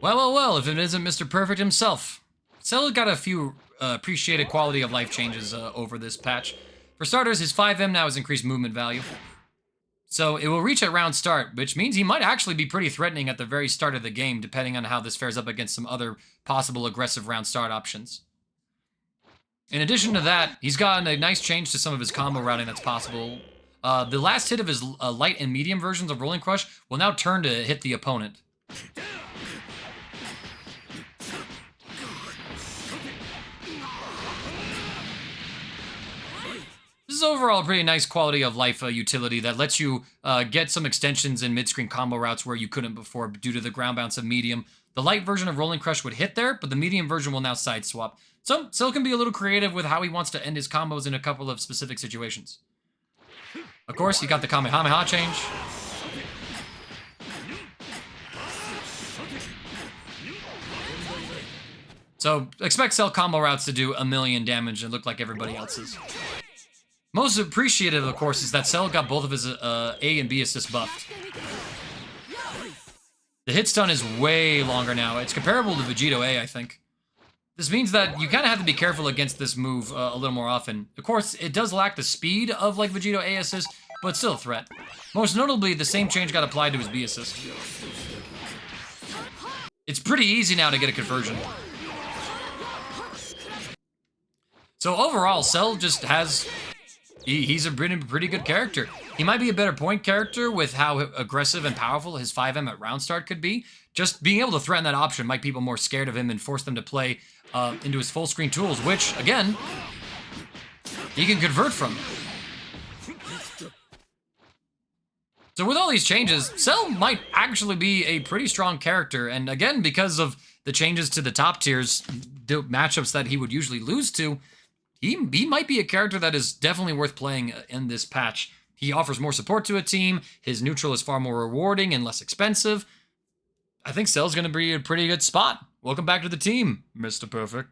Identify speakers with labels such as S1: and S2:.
S1: Well, if it isn't Mr. Perfect himself. Cell got a few appreciated quality of life changes over this patch. For starters, his 5M now has increased movement value. So it will reach at round start, which means he might actually be pretty threatening at the very start of the game, depending on how this fares up against some other possible aggressive round start options. In addition to that, he's gotten a nice change to some of his combo routing that's possible. The last hit of his light and medium versions of Rolling Crush will now turn to hit the opponent. This is overall a pretty nice quality of life utility that lets you get some extensions in mid-screen combo routes where you couldn't before due to the ground bounce of medium. The light version of Rolling Crush would hit there, but the medium version will now side swap. So Cell can be a little creative with how he wants to end his combos in a couple of specific situations. Of course, you got the Kamehameha change. So expect Cell combo routes to do 1,000,000 damage and look like everybody else's. Most appreciative, of course, is that Cell got both of his A and B assists buffed. The hit stun is way longer now. It's comparable to Vegito A, I think. This means that you kind of have to be careful against this move a little more often. Of course, it does lack the speed of like Vegito A assist, but still a threat. Most notably, the same change got applied to his B assist. It's pretty easy now to get a conversion. So overall, Cell just has... He's a pretty good character. He might be a better point character with how aggressive and powerful his 5M at round start could be. Just being able to threaten that option might people more scared of him and force them to play into his full screen tools, which, again, he can convert from. So with all these changes, Cell might actually be a pretty strong character. And again, because of the changes to the top tiers, the matchups that he would usually lose to, he might be a character that is definitely worth playing in this patch. He offers more support to a team. His neutral is far more rewarding and less expensive. I think Cell's going to be a pretty good spot. Welcome back to the team, Mr. Perfect.